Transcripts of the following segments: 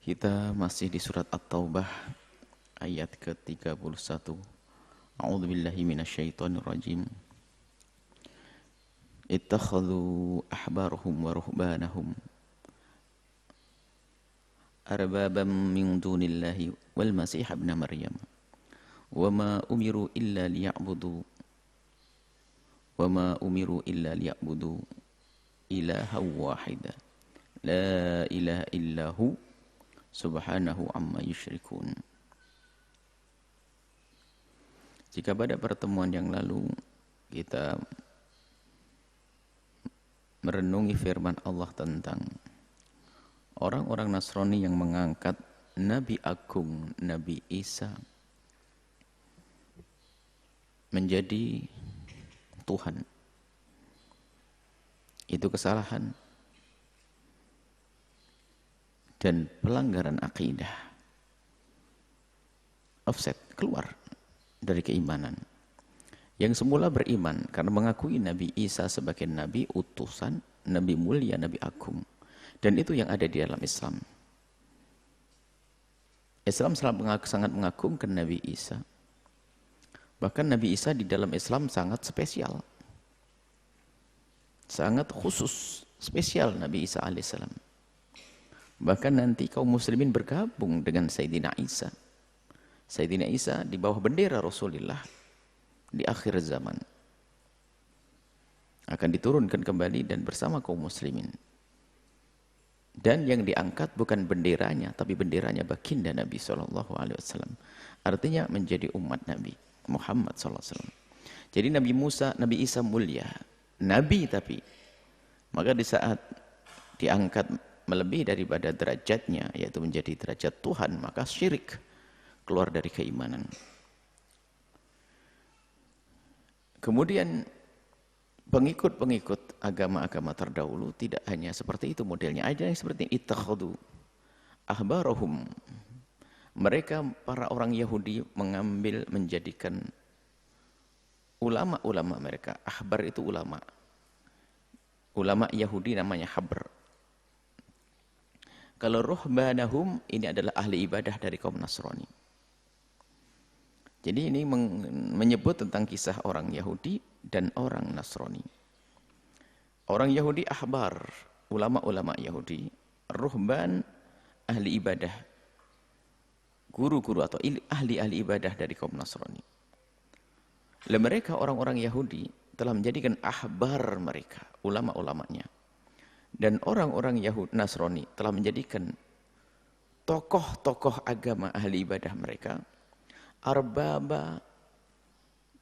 Kita masih di surat At-Taubah ayat ke-31. A'udzubillahi minasyaitonir rajim. Ittakhadhu ahbarahum wa ruhbanahum arbaban min dunillahi wal masih ibn Maryam. Wama umiru illa liya'budu ilaha wahida. La ilaha illahu subhanahu amma yusyrikun. Jika pada pertemuan yang lalu kita merenungi firman Allah tentang orang-orang Nasrani yang mengangkat Nabi Agung, Nabi Isa menjadi Tuhan, itu kesalahan dan pelanggaran akidah, offset, keluar dari keimanan. Yang semula beriman karena mengakui Nabi Isa sebagai Nabi utusan, Nabi mulia, Nabi agung. Dan itu yang ada di dalam Islam. Islam sangat mengagungkan Nabi Isa. Bahkan Nabi Isa di dalam Islam sangat spesial. Sangat khusus, spesial Nabi Isa alaihissalam. Bahkan nanti kaum muslimin bergabung dengan Sayyidina Isa. Sayyidina Isa di bawah bendera Rasulullah di akhir zaman akan diturunkan kembali dan bersama kaum muslimin. Dan yang diangkat bukan benderanya, tapi benderanya baginda Nabi SAW. Artinya menjadi umat Nabi Muhammad SAW. Jadi Nabi Isa mulia, Nabi tapi. Maka di saat diangkat melebihi daripada derajatnya, yaitu menjadi derajat Tuhan, maka syirik, keluar dari keimanan. Kemudian pengikut-pengikut agama-agama terdahulu tidak hanya seperti itu modelnya, ada yang seperti ittakhadhu ahbarahum. Mereka para orang Yahudi menjadikan ulama-ulama mereka, ahbar itu ulama. Ulama Yahudi namanya habr. Kalau ruhbanahum ini adalah ahli ibadah dari kaum Nasrani. Jadi ini menyebut tentang kisah orang Yahudi dan orang Nasrani. Orang Yahudi ahbar, ulama-ulama Yahudi, ruhban ahli ibadah, guru-guru atau ahli-ahli ibadah dari kaum Nasrani. Lalu mereka orang-orang Yahudi telah menjadikan ahbar mereka, ulama-ulamanya. Dan orang-orang Yahudi Nasrani telah menjadikan tokoh-tokoh agama ahli ibadah mereka arbaba,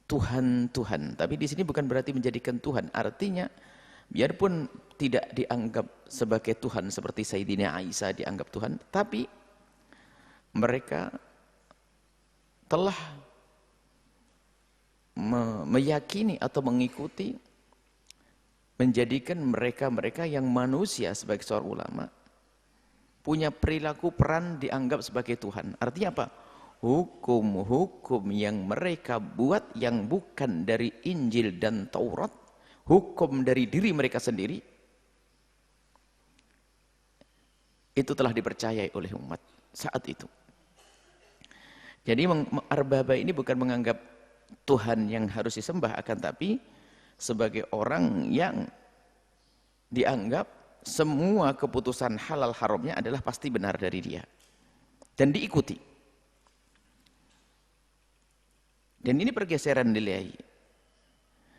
Tuhan-Tuhan. Tapi di sini bukan berarti menjadikan Tuhan. Artinya biarpun tidak dianggap sebagai Tuhan seperti Sayyidina Isa dianggap Tuhan, tapi mereka telah meyakini atau mengikuti, menjadikan mereka-mereka yang manusia sebagai seorang ulama punya perilaku peran dianggap sebagai Tuhan. Artinya apa? Hukum-hukum yang mereka buat yang bukan dari Injil dan Taurat, hukum dari diri mereka sendiri, itu telah dipercayai oleh umat saat itu. Jadi arbaba ini bukan menganggap Tuhan yang harus disembah, akan tapi sebagai orang yang dianggap semua keputusan halal haramnya adalah pasti benar dari dia dan diikuti. Dan ini pergeseran nilai.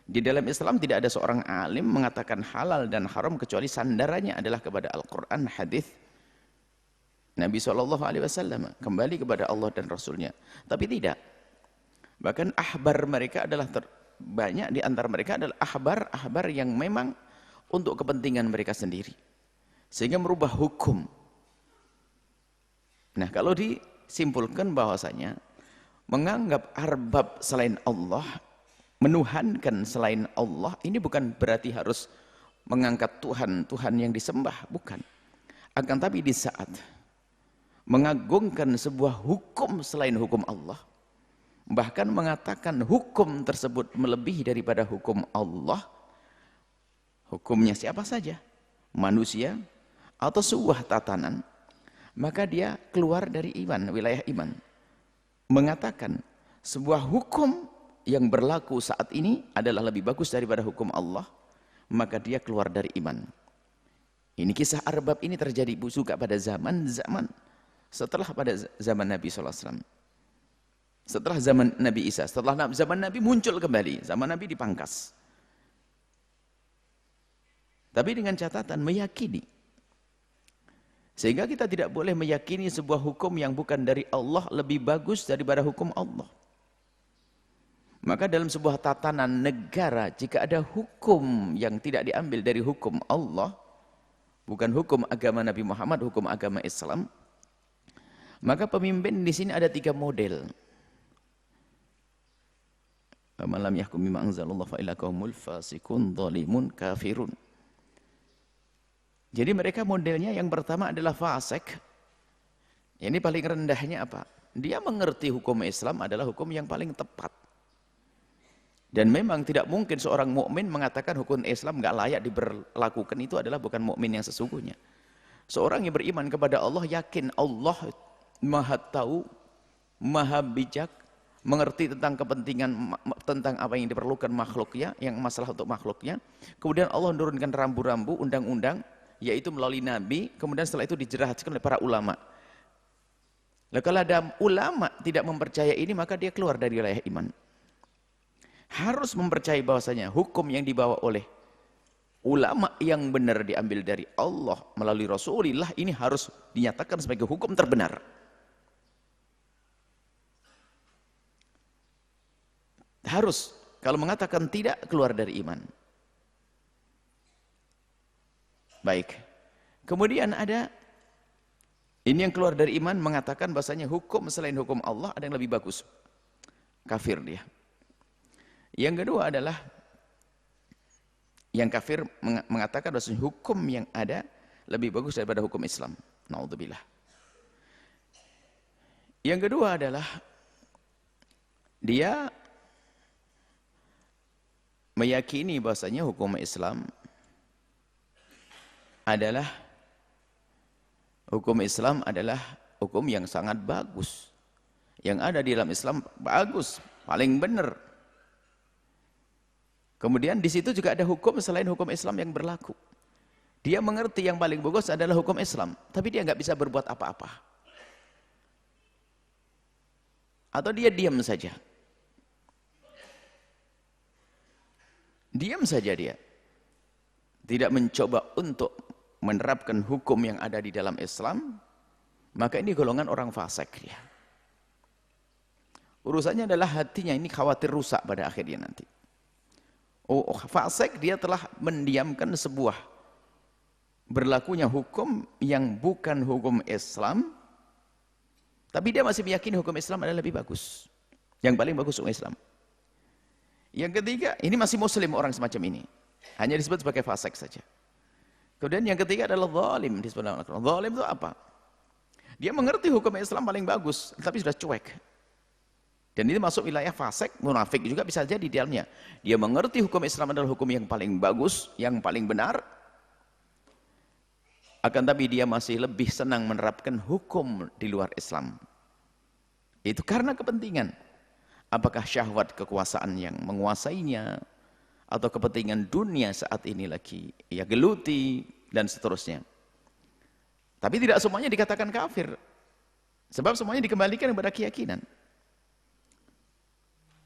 Di dalam Islam tidak ada seorang alim mengatakan halal dan haram kecuali sandarannya adalah kepada Al-Quran, hadis Nabi SAW, kembali kepada Allah dan Rasulnya. Tapi tidak. Bahkan ahbar mereka adalah banyak di antara mereka adalah ahbar yang memang untuk kepentingan mereka sendiri. Sehingga merubah hukum. Nah, kalau disimpulkan bahwasanya menganggap arbab selain Allah, menuhankan selain Allah, ini bukan berarti harus mengangkat Tuhan yang disembah, bukan. Akan tapi di saat mengagungkan sebuah hukum selain hukum Allah, bahkan mengatakan hukum tersebut melebihi daripada hukum Allah, hukumnya siapa saja, manusia atau sebuah tatanan, maka dia keluar dari iman, wilayah iman. Mengatakan sebuah hukum yang berlaku saat ini adalah lebih bagus daripada hukum Allah, maka dia keluar dari iman. Ini kisah arbab ini terjadi juga pada zaman setelah pada zaman Nabi SAW. Setelah zaman Nabi Isa, setelah zaman Nabi muncul kembali, zaman Nabi dipangkas. Tapi dengan catatan meyakini. Sehingga kita tidak boleh meyakini sebuah hukum yang bukan dari Allah lebih bagus daripada hukum Allah. Maka dalam sebuah tatanan negara, jika ada hukum yang tidak diambil dari hukum Allah, bukan hukum agama Nabi Muhammad, hukum agama Islam, maka pemimpin di sini ada 3 model. Malam yahkum bima anzalallah fa illa qaumul fasiqun zalimun kafirun. Jadi mereka modelnya yang pertama adalah fasik. Ini paling rendahnya apa? Dia mengerti hukum Islam adalah hukum yang paling tepat. Dan memang tidak mungkin seorang mukmin mengatakan hukum Islam enggak layak diberlakukan, itu adalah bukan mukmin yang sesungguhnya. Seorang yang beriman kepada Allah yakin Allah Maha tahu, Maha bijak, mengerti tentang kepentingan, tentang apa yang diperlukan makhluknya, yang masalah untuk makhluknya. Kemudian Allah menurunkan rambu-rambu, undang-undang, yaitu melalui Nabi. Kemudian setelah itu dijelaskan oleh para ulama. Lalu kalau ada ulama tidak mempercayai ini, maka dia keluar dari wilayah iman. Harus mempercayai bahwasanya hukum yang dibawa oleh ulama yang benar diambil dari Allah melalui Rasulullah, ini harus dinyatakan sebagai hukum terbenar. Harus, kalau mengatakan tidak, keluar dari iman. Baik. Kemudian ada ini yang keluar dari iman mengatakan bahasanya hukum selain hukum Allah ada yang lebih bagus. Kafir dia. Yang kedua adalah yang kafir mengatakan bahasanya hukum yang ada lebih bagus daripada hukum Islam. Naudzubillah. Yang kedua adalah dia meyakini bahasanya hukum Islam adalah hukum yang sangat bagus. Yang ada di dalam Islam bagus, paling benar. Kemudian di situ juga ada hukum selain hukum Islam yang berlaku. Dia mengerti yang paling bagus adalah hukum Islam, tapi dia nggak bisa berbuat apa-apa. Atau dia diam saja. Diam saja dia. Tidak mencoba untuk menerapkan hukum yang ada di dalam Islam, maka ini golongan orang fasik ya. Urusannya adalah hatinya ini khawatir rusak pada akhirnya nanti. Oh, fasik dia telah mendiamkan sebuah berlakunya hukum yang bukan hukum Islam, tapi dia masih meyakini hukum Islam adalah lebih bagus. Yang paling bagus hukum Islam. Yang ketiga, ini masih muslim orang semacam ini. Hanya disebut sebagai fasik saja. Kemudian yang ketiga adalah zalim. Zalim itu apa? Dia mengerti hukum Islam paling bagus, tapi sudah cuek. Dan ini masuk wilayah fasik, munafik juga bisa jadi di dalamnya. Dia mengerti hukum Islam adalah hukum yang paling bagus, yang paling benar. Akan tapi dia masih lebih senang menerapkan hukum di luar Islam. Itu karena kepentingan. Apakah syahwat kekuasaan yang menguasainya, atau kepentingan dunia saat ini lagi ia geluti, dan seterusnya. Tapi tidak semuanya dikatakan kafir. Sebab semuanya dikembalikan kepada keyakinan.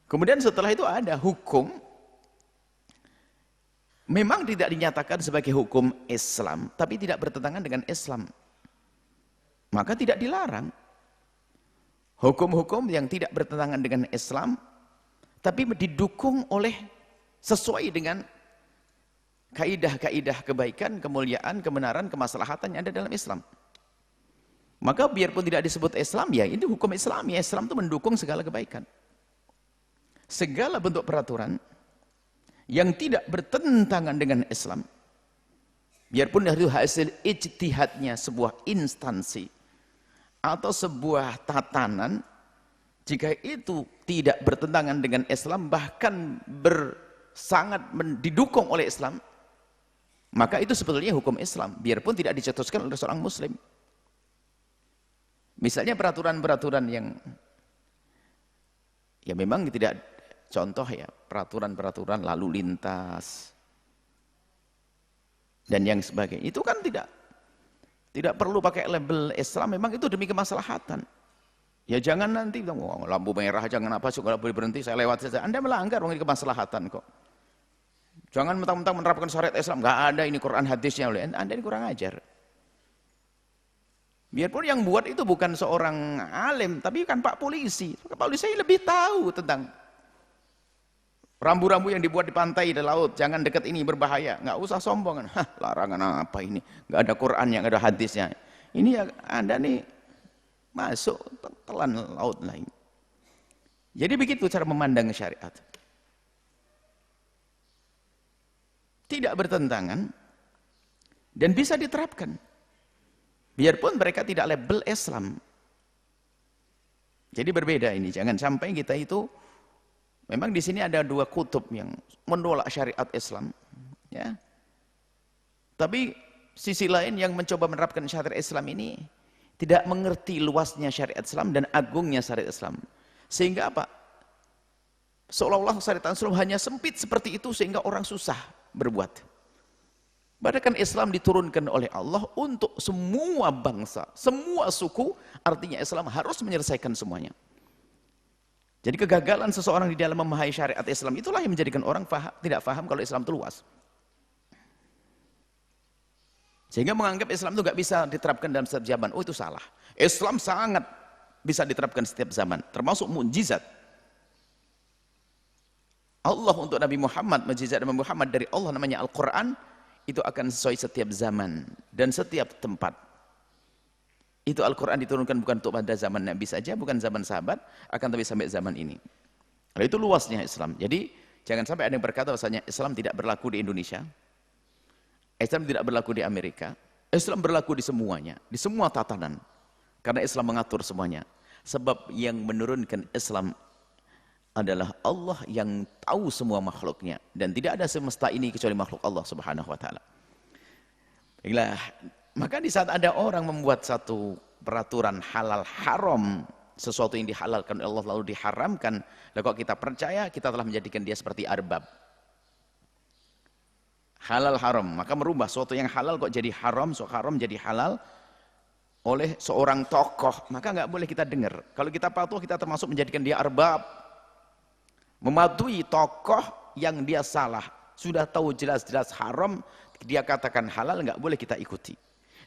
Kemudian setelah itu ada hukum, memang tidak dinyatakan sebagai hukum Islam, tapi tidak bertentangan dengan Islam. Maka tidak dilarang. Hukum-hukum yang tidak bertentangan dengan Islam, tapi didukung oleh sesuai dengan kaidah-kaidah kebaikan, kemuliaan, kebenaran, kemaslahatan yang ada dalam Islam. Maka biarpun tidak disebut Islam, ya ini hukum Islam. Ya Islam itu mendukung segala kebaikan. Segala bentuk peraturan yang tidak bertentangan dengan Islam, biarpun itu hasil ijtihadnya sebuah instansi atau sebuah tatanan, jika itu tidak bertentangan dengan Islam, bahkan sangat didukung oleh Islam, maka itu sebetulnya hukum Islam, biarpun tidak dicetuskan oleh seorang muslim. Misalnya peraturan-peraturan yang ya memang tidak, contoh ya, peraturan-peraturan lalu lintas dan yang sebagainya. Itu kan tidak perlu pakai label Islam, memang itu demi kemaslahatan. Ya jangan nanti oh, lampu merah jangan apa, nggak boleh berhenti, saya lewat saja. Anda melanggar ini kemaslahatan kok. Jangan mentang-mentang menerapkan syariat Islam, nggak ada ini Quran hadisnya, oleh Anda ini kurang ajar. Biarpun yang buat itu bukan seorang alim, tapi kan Pak Polisi. Pak Polisi lebih tahu tentang rambu-rambu yang dibuat di pantai, di laut. Jangan dekat ini, berbahaya. Nggak usah sombong. Hah, larangan apa ini? Nggak ada Qurannya, nggak ada hadisnya. Ini ya Anda nih masuk telan laut lain. Jadi begitu cara memandang syariat. Tidak bertentangan dan bisa diterapkan. Biarpun mereka tidak label Islam. Jadi berbeda ini. Jangan sampai kita itu, memang di sini ada dua kutub yang menolak syariat Islam, ya. Tapi sisi lain yang mencoba menerapkan syariat Islam ini tidak mengerti luasnya syariat Islam dan agungnya syariat Islam. Sehingga apa? Seolah-olah syariat Islam hanya sempit seperti itu sehingga orang susah berbuat. Padahal Islam diturunkan oleh Allah untuk semua bangsa, semua suku, artinya Islam harus menyelesaikan semuanya. Jadi kegagalan seseorang di dalam memahami syariat Islam itulah yang menjadikan orang tidak paham kalau Islam itu luas. Sehingga menganggap Islam itu gak bisa diterapkan dalam setiap zaman. Oh itu salah. Islam sangat bisa diterapkan setiap zaman, termasuk mukjizat. Allah untuk Nabi Muhammad, mukjizat Nabi Muhammad dari Allah namanya Al-Quran, itu akan sesuai setiap zaman dan setiap tempat. Itu Al-Quran diturunkan bukan untuk pada zaman Nabi saja, bukan zaman sahabat, akan tapi sampai zaman ini. Lalu itu luasnya Islam. Jadi jangan sampai ada yang berkata bahwasanya Islam tidak berlaku di Indonesia, Islam tidak berlaku di Amerika. Islam berlaku di semuanya, di semua tatanan. Karena Islam mengatur semuanya. Sebab yang menurunkan Islam adalah Allah yang tahu semua makhluknya, dan tidak ada semesta ini kecuali makhluk Allah Subhanahu wa taala. Maka di saat ada orang membuat satu peraturan halal haram, sesuatu yang dihalalkan oleh Allah lalu diharamkan, lalu kalau kita percaya kita telah menjadikan dia seperti arbab. Halal haram, maka merubah sesuatu yang halal kok jadi haram, so haram jadi halal oleh seorang tokoh, maka nggak boleh kita dengar. Kalau kita patuh, kita termasuk menjadikan dia arbab. Mematuhi tokoh yang dia salah, sudah tahu jelas-jelas haram, dia katakan halal, nggak boleh kita ikuti.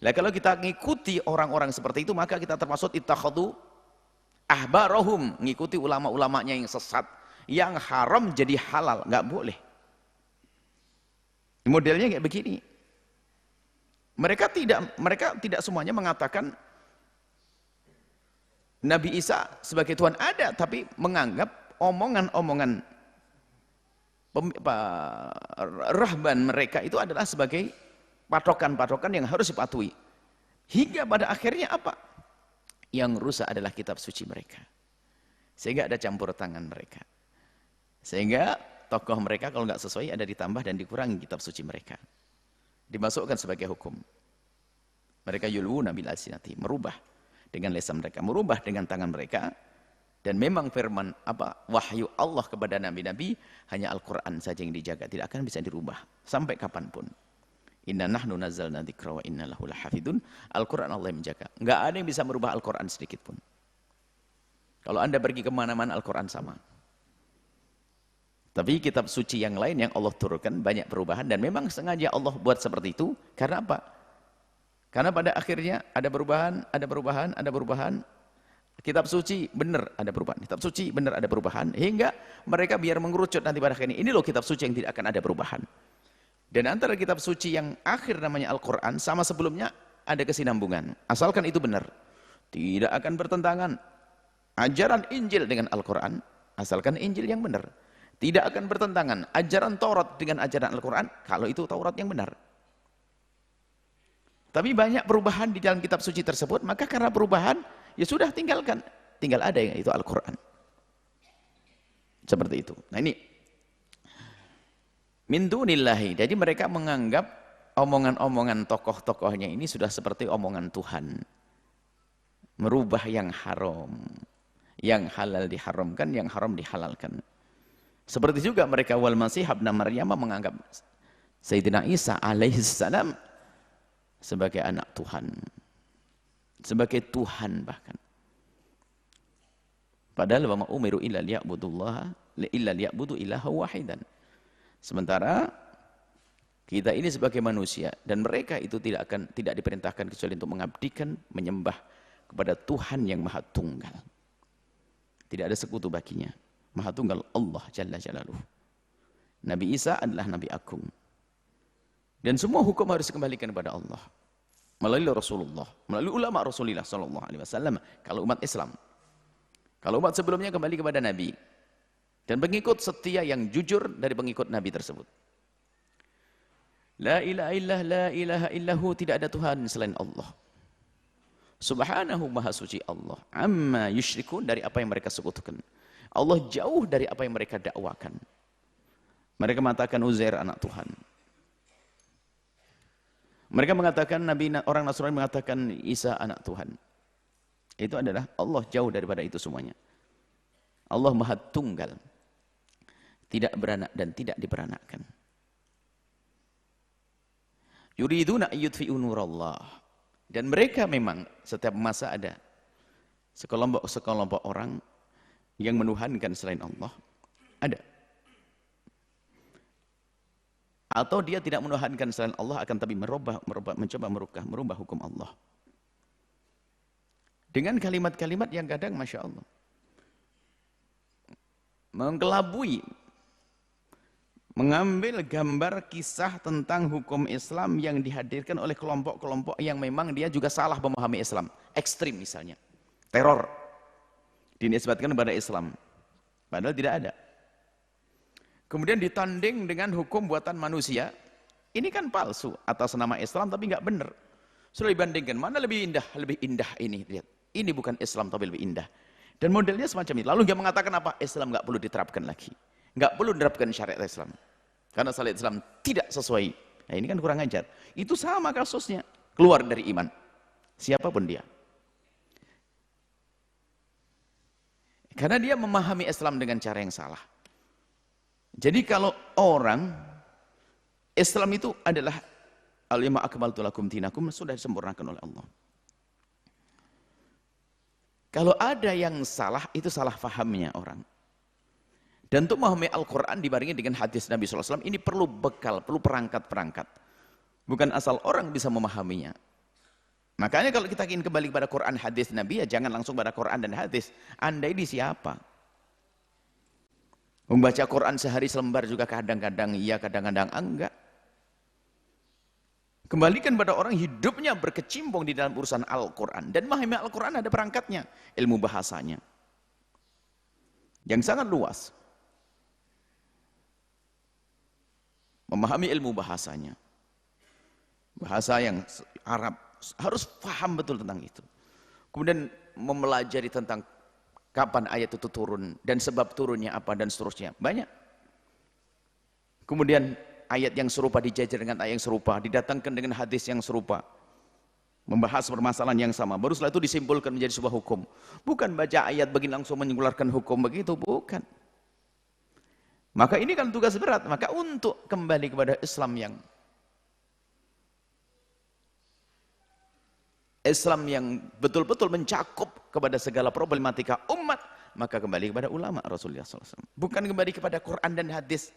Nah kalau kita ngikuti orang-orang seperti itu, maka kita termasuk ittakhadhu ahbarahum, ngikuti ulama-ulamanya yang sesat, yang haram jadi halal, nggak boleh. Modelnya kayak begini. Mereka tidak semuanya mengatakan Nabi Isa sebagai Tuhan ada, tapi menganggap omongan-omongan rahban mereka itu adalah sebagai patokan-patokan yang harus dipatuhi. Hingga pada akhirnya apa? Yang rusak adalah kitab suci mereka. Sehingga ada campur tangan mereka. Sehingga tokoh mereka kalau nggak sesuai ada ditambah dan dikurangi kitab suci mereka. Dimasukkan sebagai hukum. Mereka yulwuna bil alsinati, merubah dengan lisan mereka, merubah dengan tangan mereka. Dan memang firman wahyu Allah kepada nabi-nabi hanya Al-Quran saja yang dijaga, tidak akan bisa dirubah sampai kapanpun. Inna nahnu nazzalna dzikra wa inna lahu lahafidun. Al-Quran Allah yang menjaga, nggak ada yang bisa merubah Al-Quran sedikit pun. Kalau Anda pergi kemana-mana Al-Quran sama. Tapi kitab suci yang lain yang Allah turunkan banyak perubahan, dan memang sengaja Allah buat seperti itu. Karena apa? Karena pada akhirnya ada perubahan, ada perubahan, ada perubahan. Kitab suci benar ada perubahan, kitab suci benar ada perubahan, hingga mereka biar mengerucut nanti pada akhirnya ini loh kitab suci yang tidak akan ada perubahan. Dan antara kitab suci yang akhir namanya Al-Quran sama sebelumnya ada kesinambungan, asalkan itu benar, tidak akan bertentangan. Ajaran Injil dengan Al-Quran, asalkan Injil yang benar, tidak akan bertentangan. Ajaran Taurat dengan ajaran Al-Quran, kalau itu Taurat yang benar. Tapi banyak perubahan di dalam kitab suci tersebut, maka karena perubahan ya sudah tinggalkan, tinggal ada yang itu Al-Quran. Seperti itu. Nah ini min dunillahi. Jadi mereka menganggap omongan-omongan tokoh-tokohnya ini sudah seperti omongan Tuhan. merubah yang haram, yang halal diharamkan, yang haram dihalalkan. Seperti juga mereka wal Masih ibn Maryam menganggap Sayyidina Isa alaihissalam sebagai anak Tuhan, sebagai Tuhan bahkan. Padahal wa ma umiru illa liya'budullaha illa liya'budu ilaha wahidan. Sementara kita ini sebagai manusia dan mereka itu tidak diperintahkan kecuali untuk mengabdikan, menyembah kepada Tuhan yang Maha Tunggal. Tidak ada sekutu baginya. Maha Tunggal Allah Jalla Jalaluhu. Nabi Isa adalah Nabi Agung. Dan semua hukum harus dikembalikan kepada Allah. Melalui Rasulullah, melalui ulama Rasulullah SAW. Kalau umat Islam. Kalau umat sebelumnya kembali kepada Nabi. Dan pengikut setia yang jujur dari pengikut Nabi tersebut. La ilaha illahu, tidak ada Tuhan selain Allah. Subhanahu maha suci Allah. Amma yusyrikun, dari apa yang mereka sekutukan. Allah jauh dari apa yang mereka dakwakan. Mereka mengatakan Uzair anak Tuhan. Mereka mengatakan, orang Nasrani mengatakan Isa anak Tuhan. Itu adalah Allah jauh daripada itu semuanya. Allah Maha Tunggal. Tidak beranak dan tidak diberanakkan. Yuriduna ayyudfi'u nurallah. Dan mereka memang setiap masa ada sekelompok orang yang menuhankan selain Allah. Ada. Atau dia tidak menuhankan selain Allah, akan tapi mencoba merubah hukum Allah. Dengan kalimat-kalimat yang kadang Masya Allah mengkelabui, mengambil gambar kisah tentang hukum Islam yang dihadirkan oleh kelompok-kelompok yang memang dia juga salah memahami Islam. Ekstrim misalnya, teror dinisbatkan kepada Islam, padahal tidak ada. Kemudian ditanding dengan hukum buatan manusia, ini kan palsu atas nama Islam tapi nggak benar. Sudah dibandingkan, mana lebih indah ini, lihat. Ini bukan Islam tapi lebih indah. Dan modelnya semacam ini. Lalu dia mengatakan apa? Islam nggak perlu diterapkan lagi. Nggak perlu diterapkan syariat Islam. Karena syariat Islam tidak sesuai. Nah ini kan kurang ajar. Itu sama kasusnya. Keluar dari iman. Siapapun dia. Karena dia memahami Islam dengan cara yang salah. Jadi kalau orang Islam itu adalah al-yawma akmaltu lakum dinakum, sudah disempurnakan oleh Allah. Kalau ada yang salah, itu salah fahamnya orang. Dan untuk memahami Al-Quran dibarengi dengan hadis Nabi SAW, ini perlu bekal, perlu perangkat-perangkat. Bukan asal orang bisa memahaminya. Makanya kalau kita ingin kembali kepada Quran, hadis Nabi, ya jangan langsung pada Quran dan hadis. Anda ini siapa? Membaca Quran sehari selembar juga kadang-kadang iya, kadang-kadang enggak. Kembalikan pada orang hidupnya berkecimpung di dalam urusan Al-Quran. Dan memahami Al-Quran ada perangkatnya, ilmu bahasanya. Yang sangat luas. Memahami ilmu bahasanya. Bahasa yang Arab, harus paham betul tentang itu. Kemudian mempelajari tentang kapan ayat itu turun, dan sebab turunnya apa, dan seterusnya. Banyak. Kemudian ayat yang serupa dijajar dengan ayat yang serupa, didatangkan dengan hadis yang serupa, membahas permasalahan yang sama, baru setelah itu disimpulkan menjadi sebuah hukum. Bukan baca ayat begini langsung mengeluarkan hukum begitu, bukan. Maka ini kan tugas berat. Maka untuk kembali kepada Islam yang betul-betul mencakup kepada segala problematika umat, maka kembali kepada ulama Rasulullah SAW. Bukan kembali kepada Quran dan hadis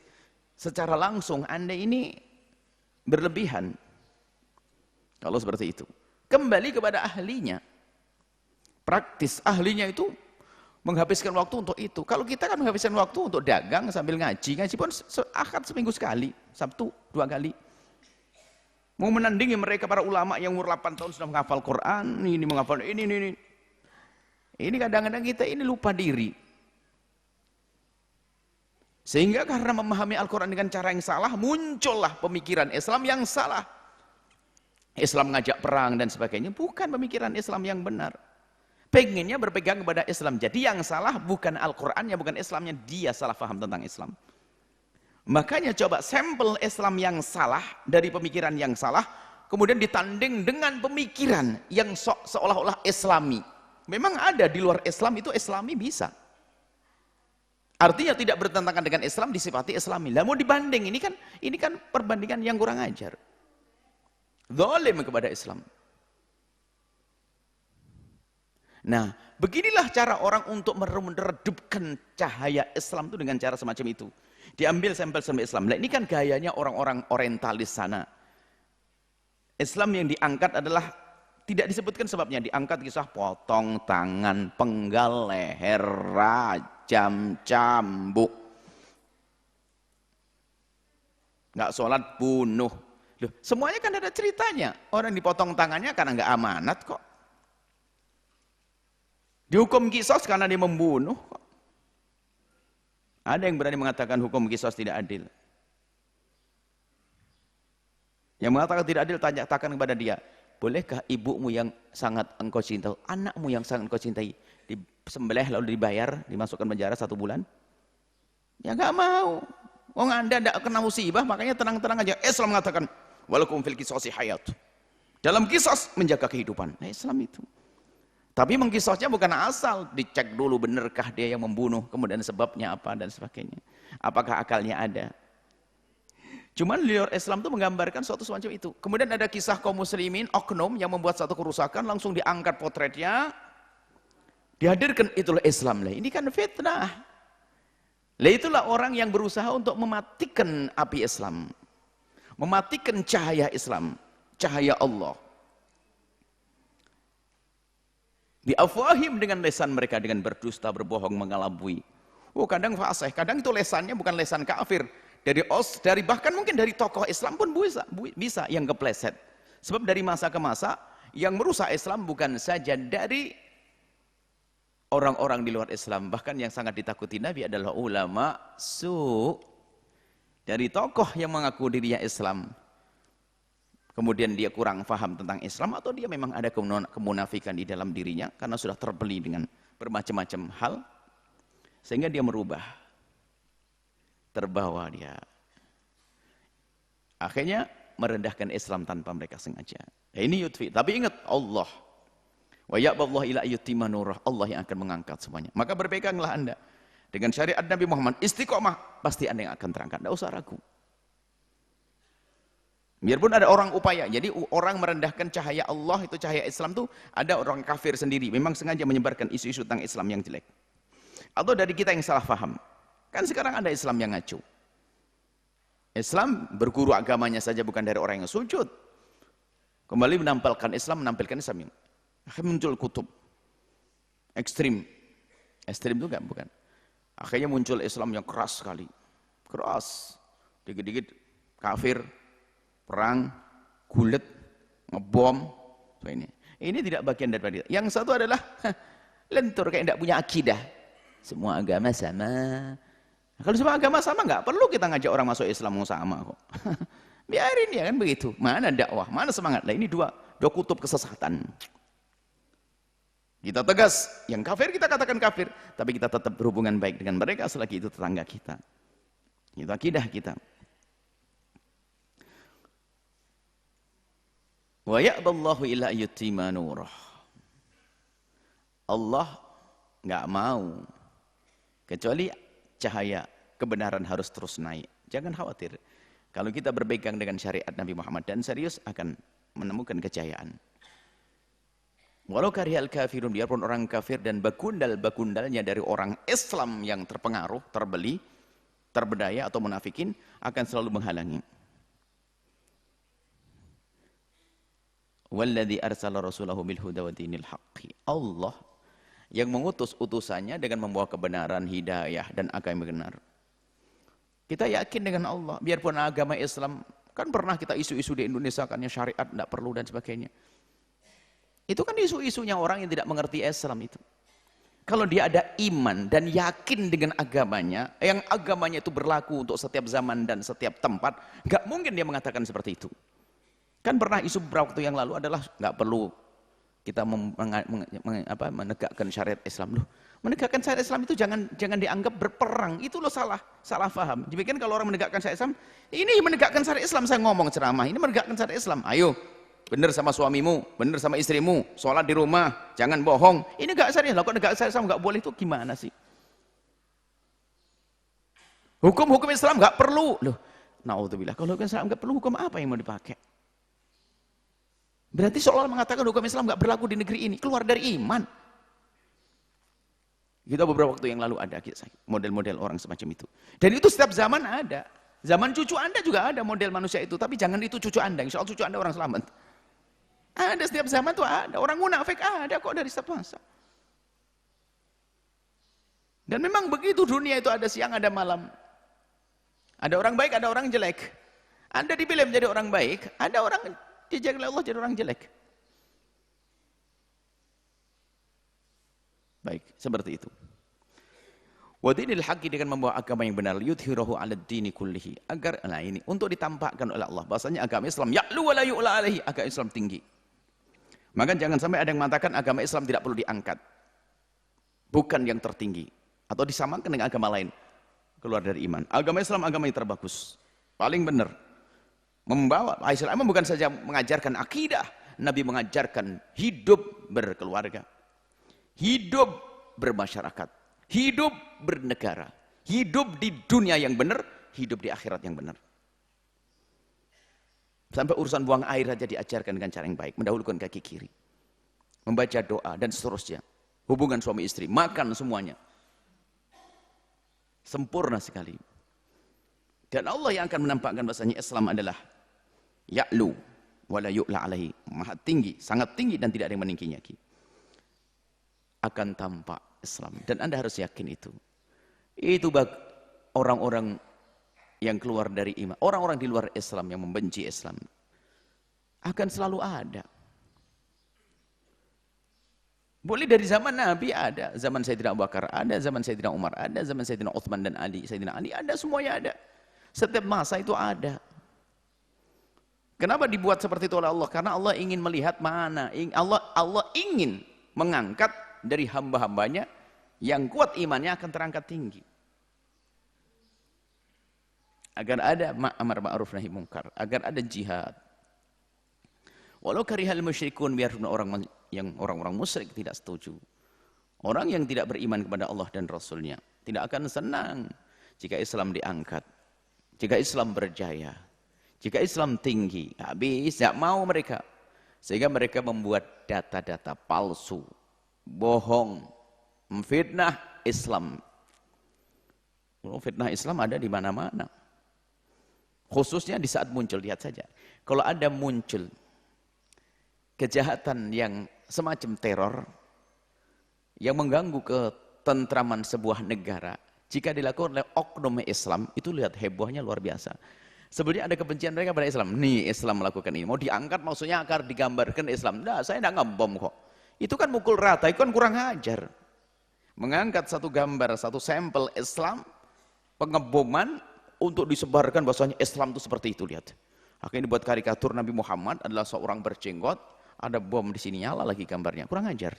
secara langsung. Anda ini berlebihan kalau seperti itu. Kembali kepada ahlinya, praktis. Ahlinya itu menghabiskan waktu untuk itu. Kalau kita kan menghabiskan waktu untuk dagang sambil ngaji. Ngaji pun akad seminggu sekali, Sabtu 2 kali. Mau menandingi mereka para ulama yang umur 8 tahun sudah menghafal Quran, ini menghafal ini. Ini kadang-kadang kita ini lupa diri. Sehingga karena memahami Al-Quran dengan cara yang salah, muncullah pemikiran Islam yang salah. Islam ngajak perang dan sebagainya, bukan pemikiran Islam yang benar. Pengennya berpegang kepada Islam. Jadi yang salah bukan Al-Qurannya, bukan Islamnya, dia salah paham tentang Islam. Makanya coba sampel Islam yang salah, dari pemikiran yang salah, kemudian ditanding dengan pemikiran yang seolah-olah Islami. Memang ada di luar Islam itu Islami bisa. Artinya tidak bertentangan dengan Islam disifati Islami. Lah mau dibanding ini kan perbandingan yang kurang ajar. Zalim kepada Islam. Nah, beginilah cara orang untuk meredupkan cahaya Islam itu dengan cara semacam itu. Diambil sampel-sampel Islam. Nah, ini kan gayanya orang-orang orientalis sana. Islam yang diangkat adalah tidak disebutkan sebabnya, diangkat kisah potong tangan, penggal leher, rajam, cambuk. Nggak sholat, bunuh. Loh, semuanya kan ada ceritanya. Orang dipotong tangannya karena nggak amanat kok. Dihukum kisos karena dia membunuh kok. Ada yang berani mengatakan hukum kisos tidak adil. Yang mengatakan tidak adil, tanyakan kepada dia, bolehkah ibumu yang sangat engkau cintai, anakmu yang sangat engkau cintai, disembelih lalu dibayar, dimasukkan penjara 1 bulan? Ya nggak mau. Anda tidak kena musibah, makanya tenang-tenang aja. Islam mengatakan, walakum fil qisasi hayat. Dalam kisos menjaga kehidupan. Nah, Islam itu. Tapi mengkisosnya bukan asal, dicek dulu benarkah dia yang membunuh, kemudian sebabnya apa dan sebagainya. Apakah akalnya ada? Cuman di luar Islam itu menggambarkan suatu semacam itu. Kemudian ada kisah kaum muslimin, oknum yang membuat satu kerusakan, langsung diangkat potretnya, dihadirkan, itulah Islam. Lah, ini kan fitnah. Lah, itulah orang yang berusaha untuk mematikan api Islam. Mematikan cahaya Islam, cahaya Allah. Diafwahim dengan lesan mereka, dengan berdusta, berbohong, mengelabui. Oh, kadang fasih, kadang itu lesannya bukan lesan kafir. Dari bahkan mungkin dari tokoh Islam pun bisa yang kepleset. Sebab dari masa ke masa yang merusak Islam bukan saja dari orang-orang di luar Islam, bahkan yang sangat ditakuti Nabi adalah ulama dari tokoh yang mengaku dirinya Islam. Kemudian dia kurang paham tentang Islam atau dia memang ada kemunafikan di dalam dirinya karena sudah terbeli dengan bermacam-macam hal sehingga dia merubah. Terbawa dia. Akhirnya merendahkan Islam tanpa mereka sengaja. Ya, ini yutfi. Tapi ingat Allah. Wa ya'ballahu ila yutimma nurah. Allah yang akan mengangkat semuanya. Maka berpeganglah Anda dengan syariat Nabi Muhammad, istiqomah, pasti Anda yang akan terangkat. Tidak usah ragu. Biarpun ada orang upaya. Jadi orang merendahkan cahaya Allah, itu cahaya Islam itu ada orang kafir sendiri. Memang sengaja menyebarkan isu-isu tentang Islam yang jelek. Atau dari kita yang salah paham. Kan sekarang ada Islam yang ngaco. Islam berguru agamanya saja bukan dari orang yang sujud. Kembali menampilkan Islam yang akhirnya muncul kutub ekstrim. Ekstrim itu bukan. Akhirnya muncul Islam yang keras sekali. Keras. Dikit-dikit kafir, perang, gulet, ngebom. So ini tidak bagian daripada itu. Yang satu adalah lentur kayak tidak punya akidah. Semua agama sama. Nah, kalau semua agama sama nggak perlu kita ngajak orang masuk Islam sama kok. Biarin ya kan begitu. Mana dakwah, mana semangat. Nah, ini dua kutub kesesatan. Kita tegas, yang kafir kita katakan kafir, tapi kita tetap berhubungan baik dengan mereka selagi itu tetangga kita. Itu akidah kita. Wa ya'ballahu illa yutimma nurah. Allah nggak mau kecuali cahaya kebenaran harus terus naik. Jangan khawatir. Kalau kita berpegang dengan syariat Nabi Muhammad dan serius akan menemukan kejayaan. Walau karihal kafirun, biarpun orang kafir dan bagundal-bagundalnya dari orang Islam yang terpengaruh, terbeli, terbedaya atau munafikin akan selalu menghalangi. Walladzi arsala rasulahu bil huda wa dinil haqqi. Allah yang mengutus utusannya dengan membawa kebenaran, hidayah dan agama yang benar. Kita yakin dengan Allah, biarpun agama Islam kan pernah kita isu-isu di Indonesia katanya syariat tidak perlu dan sebagainya. Itu kan isu-isunya orang yang tidak mengerti Islam itu. Kalau dia ada iman dan yakin dengan agamanya, yang agamanya itu berlaku untuk setiap zaman dan setiap tempat, nggak mungkin dia mengatakan seperti itu. Kan pernah isu beberapa waktu yang lalu adalah nggak perlu kita menegakkan syariat Islam. Loh, menegakkan syariat Islam itu jangan dianggap berperang. Itu loh salah paham. Jadi kalau orang menegakkan syariat Islam, ini menegakkan syariat Islam, saya ngomong ceramah, ini menegakkan syariat Islam. Ayo, benar sama suamimu, benar sama istrimu, sholat di rumah, jangan bohong. Ini nggak syariah. Lah kok nggak syariah nggak boleh itu gimana sih? Hukum-hukum Islam nggak perlu. Loh, naudzubillah. Kalau hukum Islam nggak perlu, hukum apa yang mau dipakai? Berarti seolah mengatakan hukum Islam nggak berlaku di negeri ini, keluar dari iman. Kita beberapa waktu yang lalu ada model-model orang semacam itu. Dan itu setiap zaman ada. Zaman cucu Anda juga ada model manusia itu, tapi jangan itu cucu Anda. Insya Allah cucu Anda orang selamat. Ada setiap zaman tuh ada. Orang munafik ada kok dari setiap masa. Dan memang begitu dunia itu ada siang, ada malam. Ada orang baik, ada orang jelek. Anda dipilih menjadi orang baik, ada orang dijaga oleh Allah jadi orang jelek. Baik, seperti itu. Wa dinil haqqi, dengan membawa agama yang benar, yudhirahu 'ala dini kullihi, agar ini untuk ditampakkan oleh Allah bahasanya agama Islam ya'lu wa la yu'la alaihi, agama Islam tinggi. Maka jangan sampai ada yang mengatakan agama Islam tidak perlu diangkat. Bukan yang tertinggi atau disamakan dengan agama lain, keluar dari iman. Agama Islam agama yang terbagus, paling benar. Membawa Islam bukan saja mengajarkan akidah, Nabi mengajarkan hidup berkeluarga, hidup bermasyarakat, hidup bernegara, hidup di dunia yang benar, hidup di akhirat yang benar. Sampai urusan buang air saja diajarkan dengan cara yang baik, mendahulukan kaki kiri, membaca doa dan seterusnya. Hubungan suami istri, makan semuanya sempurna sekali. Dan Allah yang akan menampakkan bahasanya Islam adalah ya'lu wa la yu'la alaihi, maha tinggi, sangat tinggi dan tidak ada yang meningginya lagi. Akan tampak Islam, dan Anda harus yakin itu. Itu orang-orang yang keluar dari iman, orang-orang di luar Islam yang membenci Islam akan selalu ada. Boleh dari zaman Nabi ada, zaman Sayyidina Abu Bakar ada, zaman Sayyidina Umar ada, zaman Sayyidina Uthman dan Ali, Sayyidina Ali ada, semuanya ada. Setiap masa itu ada. Kenapa dibuat seperti itu oleh Allah? Karena Allah ingin melihat mana, Allah ingin mengangkat dari hamba-hambanya yang kuat imannya akan terangkat tinggi. Agar ada amar ma'ruf nahi munkar, agar ada jihad. Walau karihal musyrikun, biarpun orang-orang musyrik tidak setuju. Orang yang tidak beriman kepada Allah dan Rasulnya tidak akan senang jika Islam diangkat, jika Islam berjaya, jika Islam tinggi. Habis, tidak mau mereka. Sehingga mereka membuat data-data palsu, bohong, memfitnah Islam. Fitnah Islam ada di mana-mana. Khususnya di saat muncul, lihat saja. Kalau ada muncul kejahatan yang semacam teror, yang mengganggu ketentraman sebuah negara, jika dilakukan oleh oknum Islam, itu lihat hebohnya luar biasa. Sebenarnya ada kebencian mereka pada Islam. Nih Islam melakukan ini, mau diangkat maksudnya agar digambarkan Islam. Nah, saya tidak ngebom kok. Itu kan mukul rata, itu kan kurang ajar. Mengangkat satu gambar, satu sampel Islam, pengeboman untuk disebarkan bahwasanya Islam itu seperti itu, lihat. Akhirnya dibuat karikatur Nabi Muhammad adalah seorang berjenggot, ada bom di sini, nyala lagi gambarnya. Kurang ajar.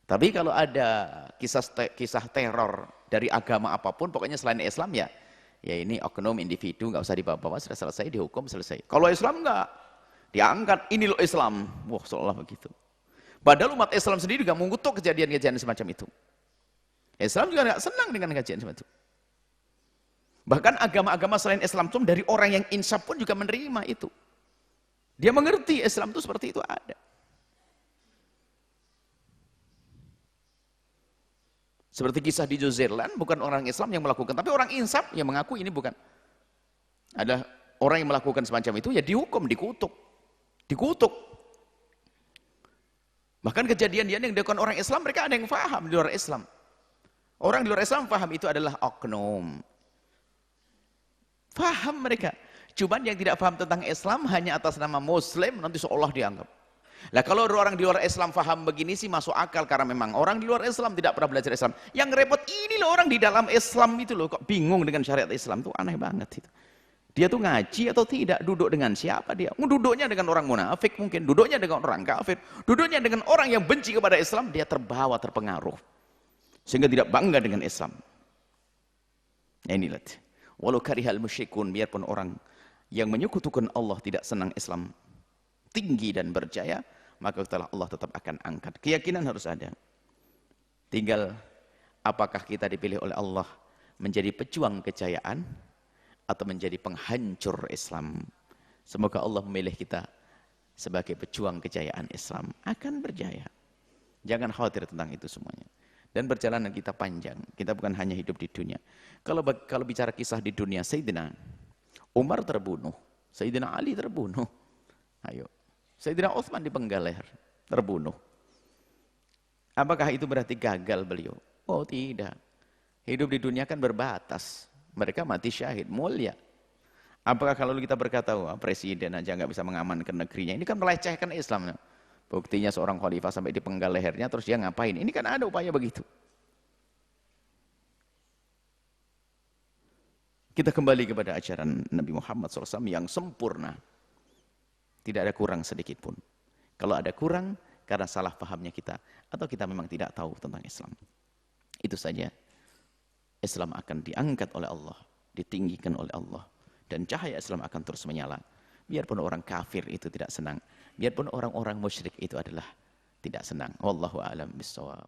Tapi kalau ada kisah teror dari agama apapun, pokoknya selain Islam ya ini oknum individu, nggak usah dibawa-bawa, sudah selesai, dihukum, selesai. Kalau Islam nggak diangkat, ini loh Islam, wah seolah begitu. Padahal umat Islam sendiri juga mengutuk kejadian-kejadian semacam itu. Islam juga nggak senang dengan kejadian semacam itu. Bahkan agama-agama selain Islam itu dari orang yang insaf pun juga menerima itu. Dia mengerti Islam itu seperti itu ada. Seperti kisah di Switzerland, bukan orang Islam yang melakukan, tapi orang insaf yang mengaku ini bukan. Ada orang yang melakukan semacam itu, ya dihukum, dikutuk. Dikutuk. Bahkan kejadian yang dilakukan orang Islam, mereka ada yang paham di luar Islam. Orang di luar Islam paham itu adalah oknum. Paham mereka. Cuman yang tidak paham tentang Islam hanya atas nama Muslim, nanti seolah dianggap. Lah kalau orang di luar Islam paham begini sih masuk akal, karena memang orang di luar Islam tidak pernah belajar Islam. Yang repot ini loh orang di dalam Islam itu loh, kok bingung dengan syariat Islam, tuh aneh banget itu. Dia tuh ngaji atau tidak, duduk dengan siapa dia? Duduknya dengan orang munafik mungkin, duduknya dengan orang kafir, duduknya dengan orang yang benci kepada Islam, dia terbawa, terpengaruh. Sehingga tidak bangga dengan Islam. Nah inilah. Walau karihal musyrikun, biarpun orang yang menyekutukan Allah tidak senang Islam tinggi dan berjaya, maka Allah tetap akan angkat. Keyakinan harus ada. Tinggal apakah kita dipilih oleh Allah menjadi pejuang kejayaan atau menjadi penghancur Islam. Semoga Allah memilih kita sebagai pejuang kejayaan Islam, akan berjaya. Jangan khawatir tentang itu semuanya. Dan perjalanan kita panjang. Kita bukan hanya hidup di dunia. Kalau bicara kisah di dunia, Sayyidina Umar terbunuh, Sayyidina Ali terbunuh. Ayo. Sayyidina Utsman dipenggal leher, terbunuh. Apakah itu berarti gagal beliau? Oh, tidak. Hidup di dunia kan berbatas. Mereka mati syahid, mulia. Apakah kalau kita berkata, wah, presiden aja nggak bisa mengamankan negerinya, ini kan melecehkan Islam. Buktinya seorang khalifah sampai dipenggal lehernya, terus dia ngapain? Ini kan ada upaya begitu. Kita kembali kepada ajaran Nabi Muhammad SAW yang sempurna. Tidak ada kurang sedikit pun. Kalau ada kurang, karena salah pahamnya kita, atau kita memang tidak tahu tentang Islam. Itu saja. Islam akan diangkat oleh Allah, ditinggikan oleh Allah. Dan cahaya Islam akan terus menyala. Biarpun orang kafir itu tidak senang. Biarpun orang-orang musyrik itu adalah tidak senang. Wallahu a'lam bishawab.